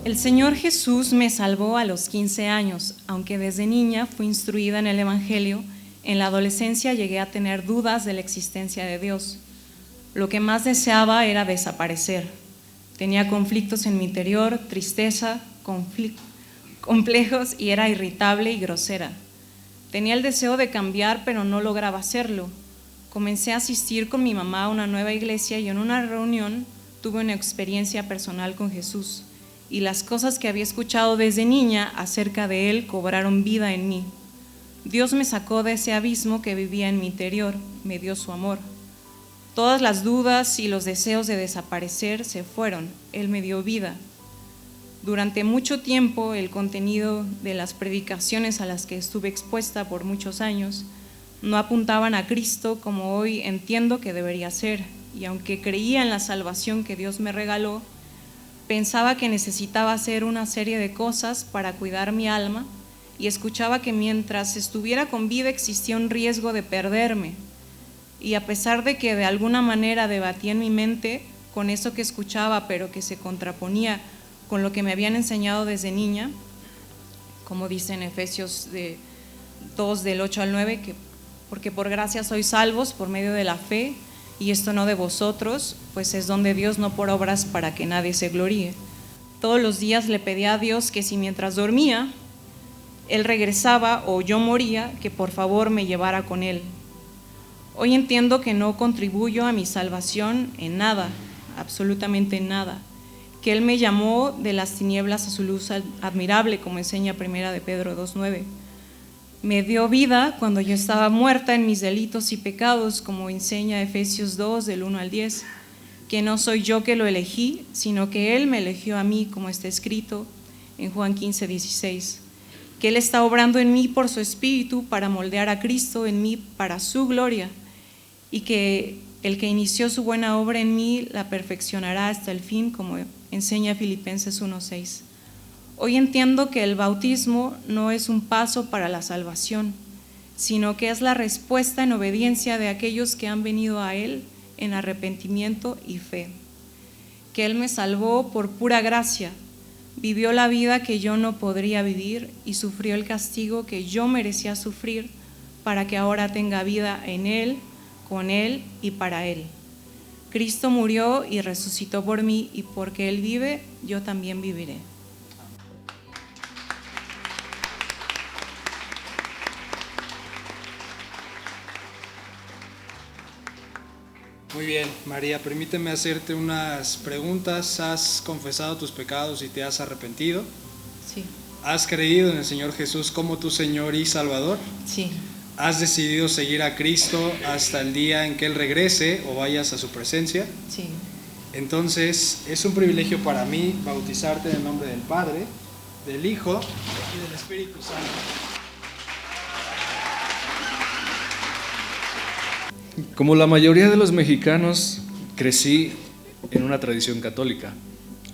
El Señor Jesús me salvó a los 15 años, aunque desde niña fui instruida en el Evangelio. En la adolescencia llegué a tener dudas de la existencia de Dios. Lo que más deseaba era desaparecer. Tenía conflictos en mi interior, tristeza, complejos, y era irritable y grosera. Tenía el deseo de cambiar, pero no lograba hacerlo. Comencé a asistir con mi mamá a una nueva iglesia y en una reunión tuve una experiencia personal con Jesús. Y las cosas que había escuchado desde niña acerca de Él cobraron vida en mí. Dios me sacó de ese abismo que vivía en mi interior, me dio su amor. Todas las dudas y los deseos de desaparecer se fueron, Él me dio vida. Durante mucho tiempo, el contenido de las predicaciones a las que estuve expuesta por muchos años no apuntaban a Cristo como hoy entiendo que debería ser, y aunque creía en la salvación que Dios me regaló, pensaba que necesitaba hacer una serie de cosas para cuidar mi alma y escuchaba que mientras estuviera con vida existía un riesgo de perderme. Y a pesar de que de alguna manera debatía en mi mente con eso que escuchaba, pero que se contraponía con lo que me habían enseñado desde niña, como dice en Efesios 2 del 8 al 9, que porque por gracia sois salvos por medio de la fe, y esto no de vosotros, pues es don de Dios, no por obras para que nadie se gloríe. Todos los días le pedía a Dios que si mientras dormía Él regresaba o yo moría, que por favor me llevara con Él. Hoy entiendo que no contribuyo a mi salvación en nada, absolutamente en nada, que Él me llamó de las tinieblas a su luz admirable, como enseña 1 de Pedro 2:9. Me dio vida cuando yo estaba muerta en mis delitos y pecados, como enseña Efesios 2 del 1 al 10, que no soy yo que lo elegí, sino que Él me eligió a mí, como está escrito en Juan 15:16, que Él está obrando en mí por su Espíritu para moldear a Cristo en mí para su gloria, y que el que inició su buena obra en mí la perfeccionará hasta el fin, como enseña Filipenses 1:6. Hoy entiendo que el bautismo no es un paso para la salvación, sino que es la respuesta en obediencia de aquellos que han venido a Él en arrepentimiento y fe. Que Él me salvó por pura gracia, vivió la vida que yo no podría vivir y sufrió el castigo que yo merecía sufrir para que ahora tenga vida en Él, con Él y para Él. Cristo murió y resucitó por mí, y porque Él vive, yo también viviré. Muy bien, María, permíteme hacerte unas preguntas. ¿Has confesado tus pecados y te has arrepentido? Sí. ¿Has creído en el Señor Jesús como tu Señor y Salvador? Sí. ¿Has decidido seguir a Cristo hasta el día en que Él regrese o vayas a su presencia? Sí. Entonces, es un privilegio para mí bautizarte en el nombre del Padre, del Hijo y del Espíritu Santo. Como la mayoría de los mexicanos, crecí en una tradición católica.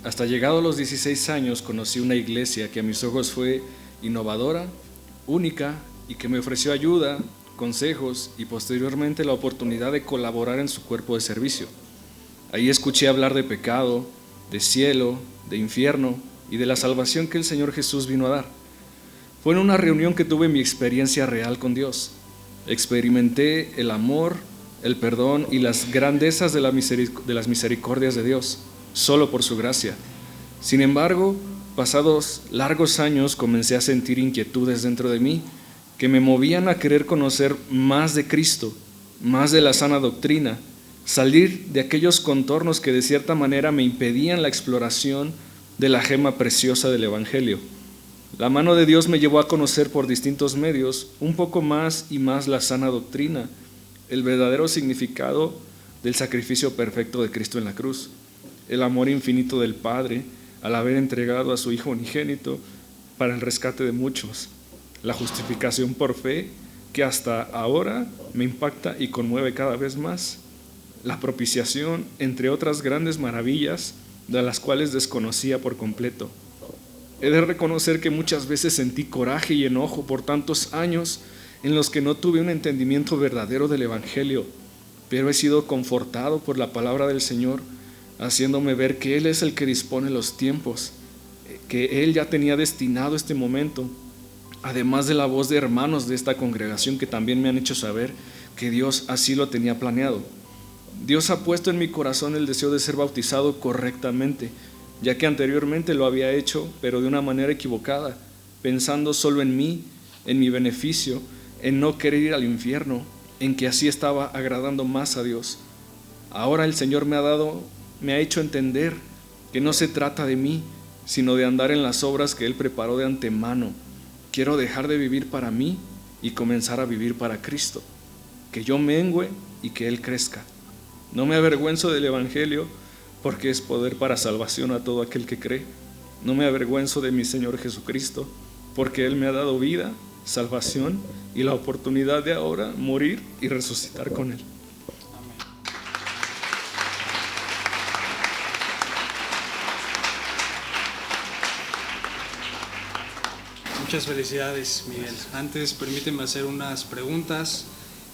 Hasta llegado a los 16 años conocí una iglesia que a mis ojos fue innovadora, única y que me ofreció ayuda, consejos y posteriormente la oportunidad de colaborar en su cuerpo de servicio. Ahí escuché hablar de pecado, de cielo, de infierno y de la salvación que el Señor Jesús vino a dar. Fue en una reunión que tuve mi experiencia real con Dios. Experimenté el amor, el perdón y las grandezas de las misericordias de Dios, solo por su gracia. Sin embargo, pasados largos años comencé a sentir inquietudes dentro de mí que me movían a querer conocer más de Cristo, más de la sana doctrina, salir de aquellos contornos que de cierta manera me impedían la exploración de la gema preciosa del Evangelio. La mano de Dios me llevó a conocer por distintos medios un poco más y más la sana doctrina, el verdadero significado del sacrificio perfecto de Cristo en la cruz, el amor infinito del Padre al haber entregado a su Hijo unigénito para el rescate de muchos, la justificación por fe que hasta ahora me impacta y conmueve cada vez más, la propiciación, entre otras grandes maravillas de las cuales desconocía por completo. He de reconocer que muchas veces sentí coraje y enojo por tantos años en los que no tuve un entendimiento verdadero del Evangelio, pero he sido confortado por la palabra del Señor, haciéndome ver que Él es el que dispone los tiempos. que Él ya tenía destinado este momento, además de la voz de hermanos de esta congregación que también me han hecho saber que Dios así lo tenía planeado. Dios ha puesto en mi corazón el deseo de ser bautizado correctamente, ya que anteriormente lo había hecho, pero de una manera equivocada, pensando solo en mí, en mi beneficio, en no querer ir al infierno, en que así estaba agradando más a Dios. Ahora el Señor me ha hecho entender que no se trata de mí, sino de andar en las obras que Él preparó de antemano. Quiero dejar de vivir para mí y comenzar a vivir para Cristo, que yo mengüe y que Él crezca. No me avergüenzo del Evangelio, porque es poder para salvación a todo aquel que cree. No me avergüenzo de mi Señor Jesucristo, porque Él me ha dado vida, salvación y la oportunidad de ahora morir y resucitar con Él. Muchas felicidades, Miguel. Antes, permíteme hacer unas preguntas.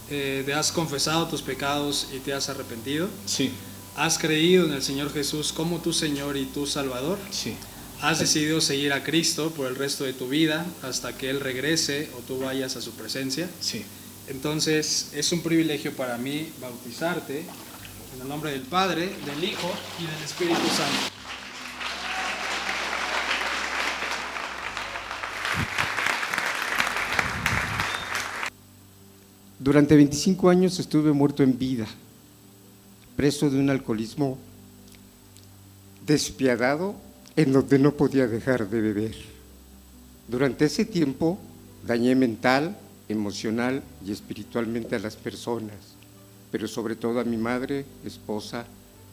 ¿Te has confesado tus pecados y te has arrepentido? Sí. ¿Has creído en el Señor Jesús como tu Señor y tu Salvador? Sí. ¿Has decidido seguir a Cristo por el resto de tu vida hasta que Él regrese o tú vayas a su presencia? Sí. Entonces, es un privilegio para mí bautizarte en el nombre del Padre, del Hijo y del Espíritu Santo. Durante 25 años estuve muerto en vida, preso de un alcoholismo despiadado en donde no podía dejar de beber. Durante ese tiempo dañé mental, emocional y espiritualmente a las personas, pero sobre todo a mi madre, esposa,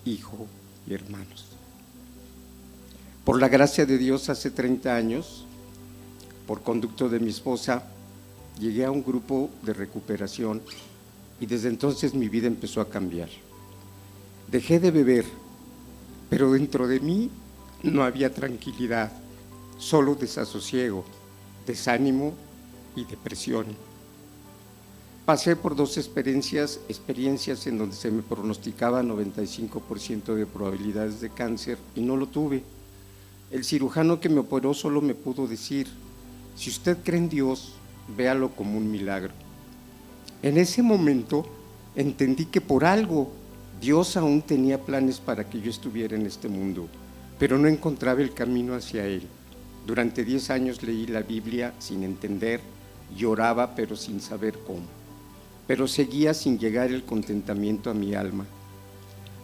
hijo y hermanos. Por la gracia de Dios, hace 30 años, por conducto de mi esposa, llegué a un grupo de recuperación y desde entonces mi vida empezó a cambiar. Dejé de beber, pero dentro de mí no había tranquilidad, solo desasosiego, desánimo y depresión. Pasé por 2 experiencias en donde se me pronosticaba 95% de probabilidades de cáncer y no lo tuve. El cirujano que me operó solo me pudo decir: si usted cree en Dios, véalo como un milagro. En ese momento entendí que por algo Dios aún tenía planes para que yo estuviera en este mundo, pero no encontraba el camino hacia Él. Durante 10 años leí la Biblia sin entender, lloraba pero sin saber cómo, pero seguía sin llegar el contentamiento a mi alma.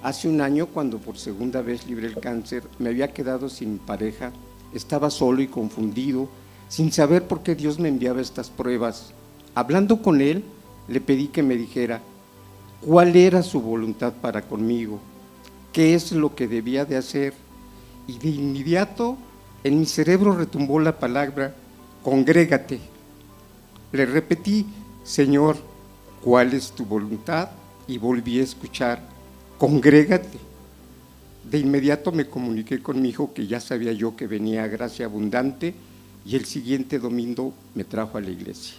Hace un año, cuando por segunda vez libré el cáncer, me había quedado sin pareja, estaba solo y confundido, sin saber por qué Dios me enviaba estas pruebas. Hablando con Él, le pedí que me dijera cuál era su voluntad para conmigo, qué es lo que debía de hacer, y de inmediato en mi cerebro retumbó la palabra: congrégate. Le repetí: Señor, ¿cuál es tu voluntad? Y volví a escuchar: congrégate. De inmediato me comuniqué con mi hijo, que ya sabía yo que venía a Gracia Abundante, y el siguiente domingo me trajo a la iglesia.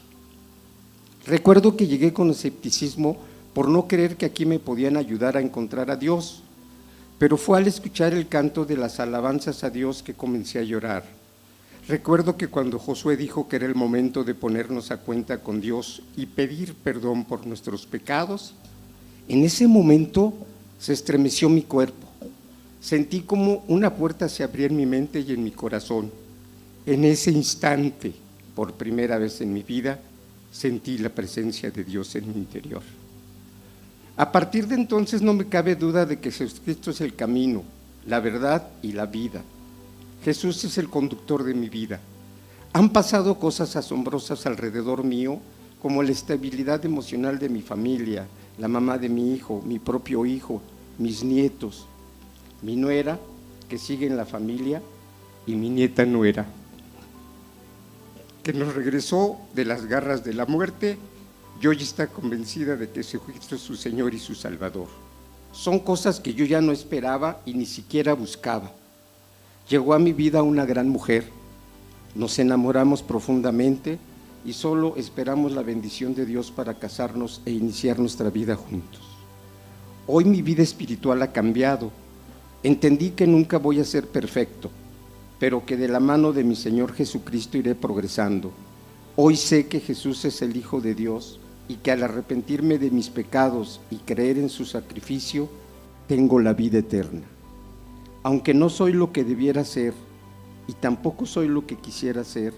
Recuerdo que llegué con escepticismo por no creer que aquí me podían ayudar a encontrar a Dios, pero fue al escuchar el canto de las alabanzas a Dios que comencé a llorar. Recuerdo que cuando Josué dijo que era el momento de ponernos a cuenta con Dios y pedir perdón por nuestros pecados, en ese momento se estremeció mi cuerpo. Sentí como una puerta se abría en mi mente y en mi corazón. En ese instante, por primera vez en mi vida, sentí la presencia de Dios en mi interior. A partir de entonces no me cabe duda de que Jesucristo es el camino, la verdad y la vida. Jesús es el conductor de mi vida. Han pasado cosas asombrosas alrededor mío, como la estabilidad emocional de mi familia, la mamá de mi hijo, mi propio hijo, mis nietos, mi nuera, que sigue en la familia, y mi nieta nuera, que nos regresó de las garras de la muerte y hoy está convencida de que Jesucristo es su Señor y su Salvador. Son cosas que yo ya no esperaba y ni siquiera buscaba. Llegó a mi vida una gran mujer, nos enamoramos profundamente y solo esperamos la bendición de Dios para casarnos e iniciar nuestra vida juntos. Hoy mi vida espiritual ha cambiado. Entendí que nunca voy a ser perfecto, pero que de la mano de mi Señor Jesucristo iré progresando. Hoy sé que Jesús es el Hijo de Dios y que al arrepentirme de mis pecados y creer en su sacrificio, tengo la vida eterna. Aunque no soy lo que debiera ser y tampoco soy lo que quisiera ser,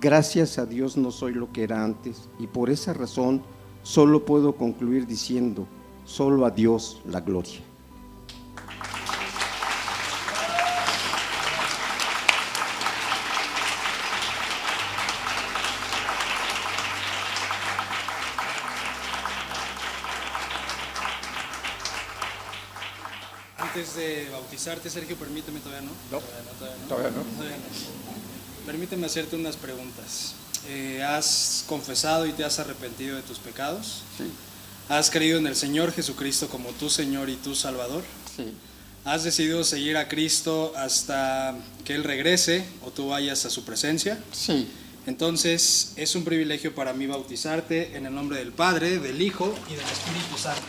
gracias a Dios no soy lo que era antes, y por esa razón solo puedo concluir diciendo: solo a Dios la gloria. Antes de bautizarte, Sergio, permíteme, todavía no. Todavía no. Permíteme hacerte unas preguntas. ¿Has confesado y te has arrepentido de tus pecados? Sí, ¿Has creído en el Señor Jesucristo como tu Señor y tu Salvador? sí, ¿Has decidido seguir a Cristo hasta que Él regrese o tú vayas a su presencia? sí. Entonces, es un privilegio para mí bautizarte en el nombre del Padre, del Hijo y del Espíritu Santo.